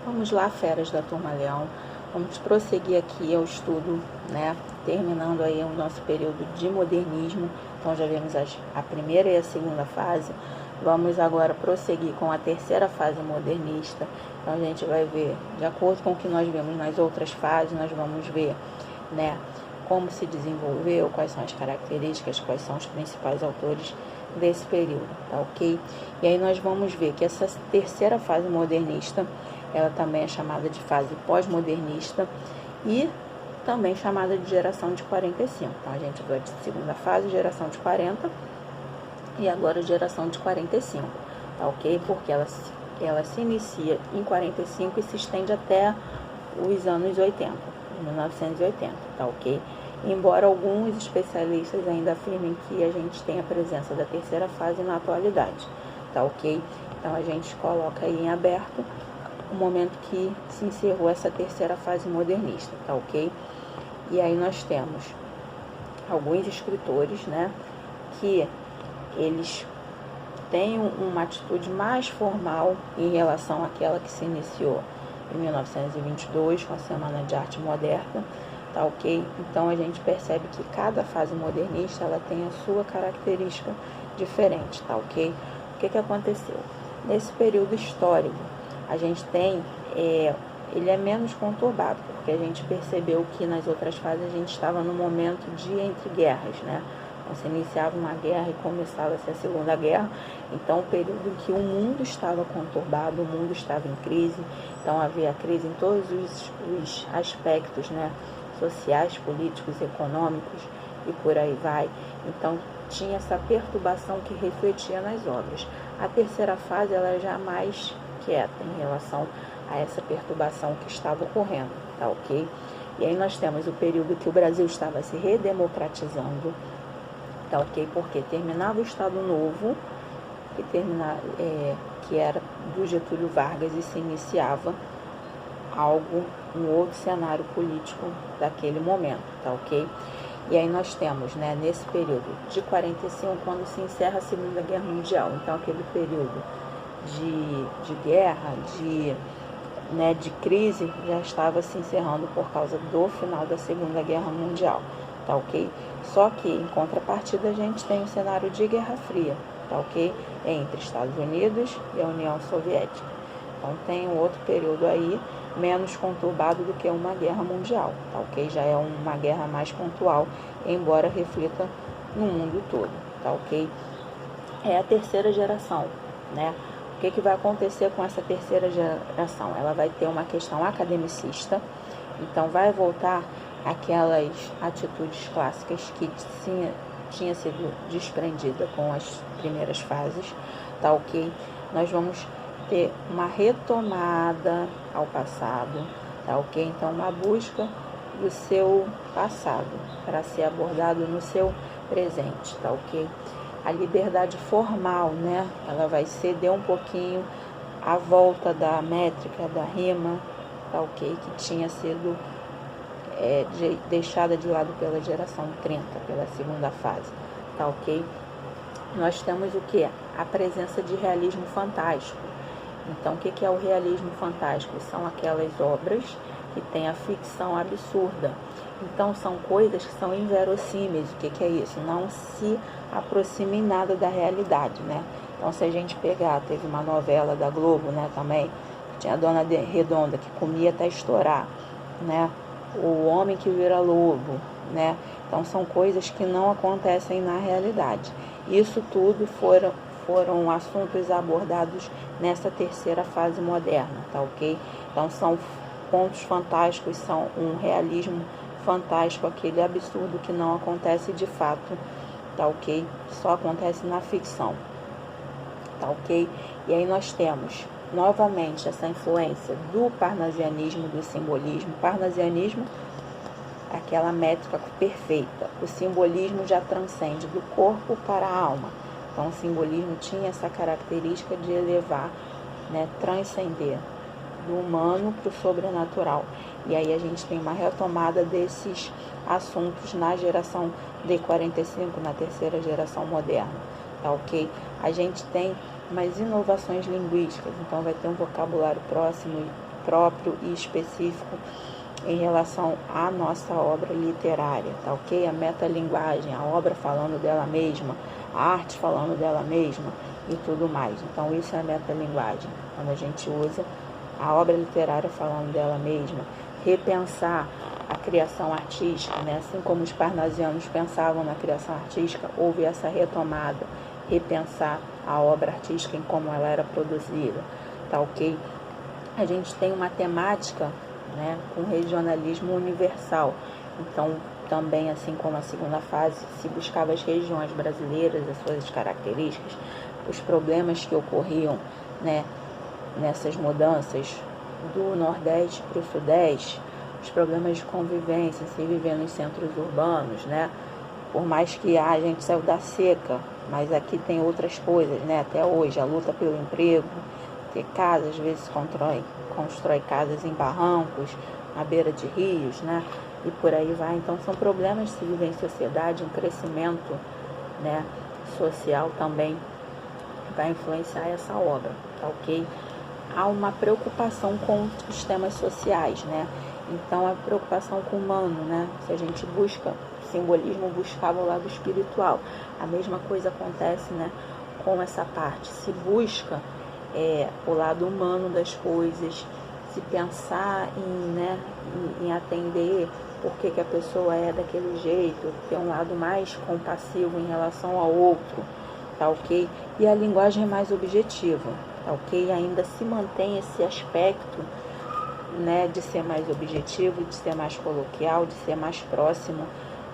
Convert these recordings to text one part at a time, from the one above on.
Vamos lá, feras da Turma Leão. Vamos prosseguir aqui ao estudo, né? Terminando aí o nosso período de modernismo. Então já vimos a primeira e a segunda fase. Vamos agora prosseguir com a terceira fase modernista. Então a gente vai ver, de acordo com o que nós vimos nas outras fases, nós vamos ver, né, como se desenvolveu, quais são as características, quais são os principais autores desse período, tá ok? E aí nós vamos ver que essa terceira fase modernista, ela também é chamada de fase pós-modernista e também chamada de geração de 45. Então a gente vai de segunda fase, geração de 40 e agora geração de 45, tá ok? Porque ela se inicia em 45 e se estende até os anos 80, 1980, tá ok? Embora alguns especialistas ainda afirmem que a gente tem a presença da terceira fase na atualidade, tá ok? Então a gente coloca aí em aberto o momento que se encerrou essa terceira fase modernista, tá ok? E aí nós temos alguns escritores, né, que eles têm uma atitude mais formal em relação àquela que se iniciou em 1922 com a Semana de Arte Moderna, tá ok? Então a gente percebe que cada fase modernista ela tem a sua característica diferente, tá ok? O que aconteceu? Nesse período histórico, a gente tem, ele é menos conturbado, porque a gente percebeu que nas outras fases a gente estava no momento de entre guerras, né? Então, se iniciava uma guerra e começava-se a Segunda Guerra, então o período em que o mundo estava conturbado, o mundo estava em crise, então havia crise em todos os aspectos, né? Sociais, políticos, econômicos e por aí vai. Então tinha essa perturbação que refletia nas obras. A terceira fase ela é já mais quieta em relação a essa perturbação que estava ocorrendo, tá ok? E aí nós temos o período que o Brasil estava se redemocratizando, tá ok? Porque terminava o Estado Novo, que era do Getúlio Vargas, e se iniciava um outro cenário político daquele momento, tá ok? E aí nós temos, né, nesse período de 45, quando se encerra a Segunda Guerra Mundial, então aquele período de guerra, de crise, já estava se encerrando por causa do final da Segunda Guerra Mundial, tá ok? Só que, em contrapartida, a gente tem o cenário de Guerra Fria, tá ok? Entre Estados Unidos e a União Soviética. Então tem um outro período aí, menos conturbado do que uma guerra mundial, tá ok? Já é uma guerra mais pontual, embora reflita no mundo todo, tá ok? É a terceira geração, né? O que vai acontecer com essa terceira geração? Ela vai ter uma questão academicista, então vai voltar aquelas atitudes clássicas que tinha sido desprendida com as primeiras fases, tá ok? Nós vamos ter uma retomada ao passado, tá ok? Então uma busca do seu passado para ser abordado no seu presente, tá ok? A liberdade formal, né? Ela vai ceder um pouquinho à volta da métrica, da rima, tá ok? Que tinha sido deixada de lado pela geração 30, pela segunda fase, tá ok? Nós temos o que? A presença de realismo fantástico. Então, o que é o realismo fantástico? São aquelas obras que têm a ficção absurda. Então, são coisas que são inverossímeis. O que é isso? Não se aproxima em nada da realidade, né? Então, se a gente pegar, teve uma novela da Globo, né, também, que tinha a Dona Redonda, que comia até estourar, né? O Homem que Vira Lobo, né? Então, são coisas que não acontecem na realidade. Isso tudo foram assuntos abordados nessa terceira fase moderna, tá ok? Então, são pontos fantásticos, são um realismo fantástico, aquele absurdo que não acontece de fato, tá ok? Só acontece na ficção, tá ok? E aí nós temos novamente essa influência do parnasianismo, do simbolismo. Parnasianismo, aquela métrica perfeita. O simbolismo já transcende do corpo para a alma. Então o simbolismo tinha essa característica de elevar, né, transcender do humano para o sobrenatural. E aí a gente tem uma retomada desses assuntos na geração de 45, na terceira geração moderna, tá ok? A gente tem umas inovações linguísticas, então vai ter um vocabulário próximo próprio e específico em relação à nossa obra literária, tá ok? A metalinguagem, a obra falando dela mesma, a arte falando dela mesma e tudo mais. Então isso é a metalinguagem, quando a gente usa a obra literária falando dela mesma, repensar a criação artística, né? Assim como os parnasianos pensavam na criação artística, houve essa retomada, repensar a obra artística em como ela era produzida, tá ok? A gente tem uma temática, né, com regionalismo universal, então também, assim como a segunda fase, se buscava as regiões brasileiras, as suas características, os problemas que ocorriam, né, nessas mudanças do Nordeste para o Sudeste, os problemas de convivência, se viver nos centros urbanos, né? Por mais que a gente saiu da seca, mas aqui tem outras coisas, né? Até hoje, a luta pelo emprego, ter casas, às vezes constrói casas em barrancos, à beira de rios, né? E por aí vai. Então, são problemas de se viver em sociedade, um crescimento, né, social também vai influenciar essa obra, tá ok? Há uma preocupação com os temas sociais, né? Então, a preocupação com o humano, né? Se a gente busca simbolismo, buscava o lado espiritual. A mesma coisa acontece, né, com essa parte. Se busca o lado humano das coisas, se pensar em atender por que a pessoa é daquele jeito, ter um lado mais compassivo em relação ao outro, tá ok? E a linguagem é mais objetiva, tá ok? Ainda se mantém esse aspecto, né, de ser mais objetivo, de ser mais coloquial, de ser mais próximo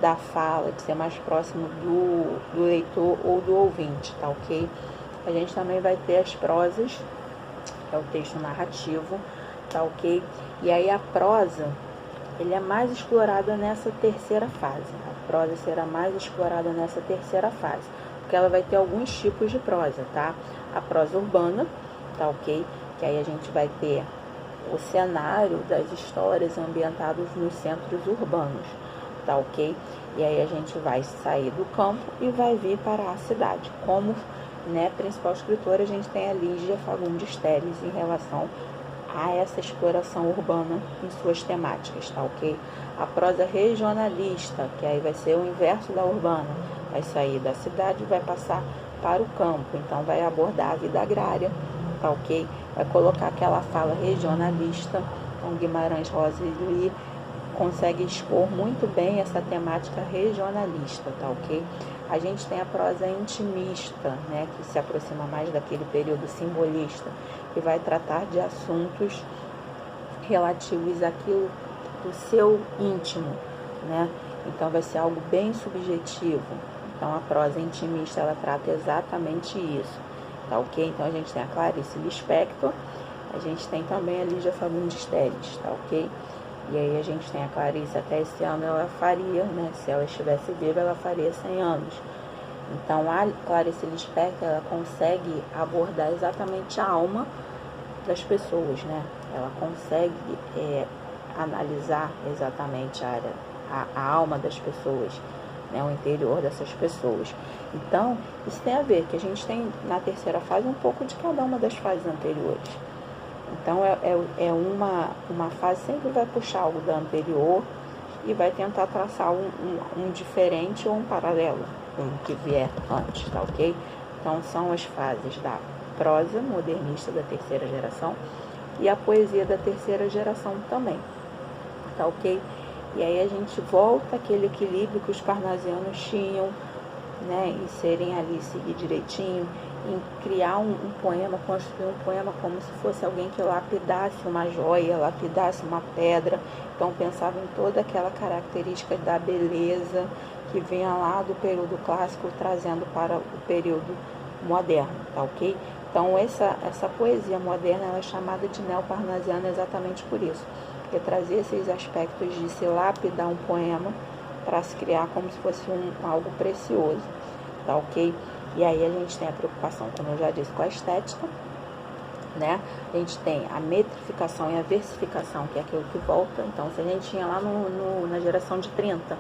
da fala, de ser mais próximo do leitor ou do ouvinte, tá ok? A gente também vai ter as prosas, que é o texto narrativo, tá ok? E aí a prosa, ele é mais explorada nessa terceira fase. A prosa será mais explorada nessa terceira fase, porque ela vai ter alguns tipos de prosa, tá? A prosa urbana, tá ok? Que aí a gente vai ter o cenário das histórias ambientadas nos centros urbanos, tá ok? E aí a gente vai sair do campo e vai vir para a cidade. Como, né, principal escritora, a gente tem a Lígia Fagundes Telles em relação a essa exploração urbana em suas temáticas, tá ok? A prosa regionalista, que aí vai ser o inverso da urbana, vai sair da cidade e vai passar para o campo, então vai abordar a vida agrária, tá ok? Vai colocar aquela fala regionalista, então Guimarães Rosa e Luí consegue expor muito bem essa temática regionalista, tá ok? A gente tem a prosa intimista, né, que se aproxima mais daquele período simbolista, que vai tratar de assuntos relativos àquilo do seu íntimo, né? Então vai ser algo bem subjetivo. Então a prosa intimista, ela trata exatamente isso, tá ok? Então a gente tem a Clarice Lispector, a gente tem também a Lígia Fagundes Telles, tá ok? E aí a gente tem a Clarice, até esse ano ela faria, né, se ela estivesse viva, ela faria 100 anos. Então a Clarice Lispector, ela consegue abordar exatamente a alma das pessoas, né? Ela consegue analisar exatamente a alma das pessoas, né, o interior dessas pessoas. Então, isso tem a ver, que a gente tem na terceira fase um pouco de cada uma das fases anteriores. Então, uma fase sempre vai puxar algo da anterior e vai tentar traçar um diferente ou um paralelo com o que vier antes, tá ok? Então, são as fases da prosa modernista da terceira geração e a poesia da terceira geração também, tá ok? E aí a gente volta àquele equilíbrio que os parnasianos tinham, né, em serem ali, seguir direitinho, em criar um poema, construir um poema como se fosse alguém que lapidasse uma joia, lapidasse uma pedra. Então pensava em toda aquela característica da beleza que vinha lá do período clássico, trazendo para o período moderno, tá ok? Então essa poesia moderna, ela é chamada de neoparnasiana exatamente por isso, porque trazia esses aspectos de se lapidar um poema para se criar como se fosse algo precioso, tá ok? E aí a gente tem a preocupação, como eu já disse, com a estética, né? A gente tem a metrificação e a versificação, que é aquilo que volta. Então, se a gente tinha lá na geração de 30,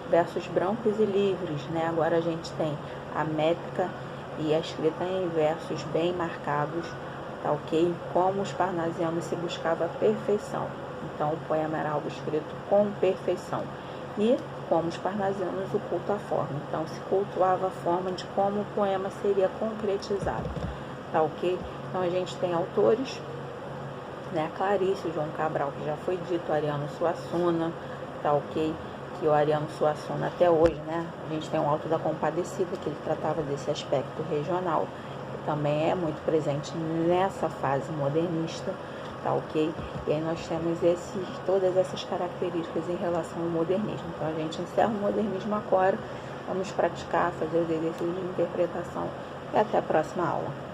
versos brancos e livres, né? Agora a gente tem a métrica e a escrita em versos bem marcados, tá ok? Como os parnasianos se buscava a perfeição. Então, o poema era algo escrito com perfeição. E como os parnasianos, o culto à forma. Então, se cultuava a forma de como o poema seria concretizado, tá ok? Então, a gente tem autores, né? Clarice, João Cabral, que já foi dito, Ariano Suassuna, tá ok? Que o Ariano Suassuna até hoje, né? A gente tem o Alto da Compadecida, que ele tratava desse aspecto regional, que também é muito presente nessa fase modernista, tá ok? E aí nós temos todas essas características em relação ao modernismo. Então a gente encerra o modernismo agora, vamos praticar, fazer os exercícios de interpretação e até a próxima aula.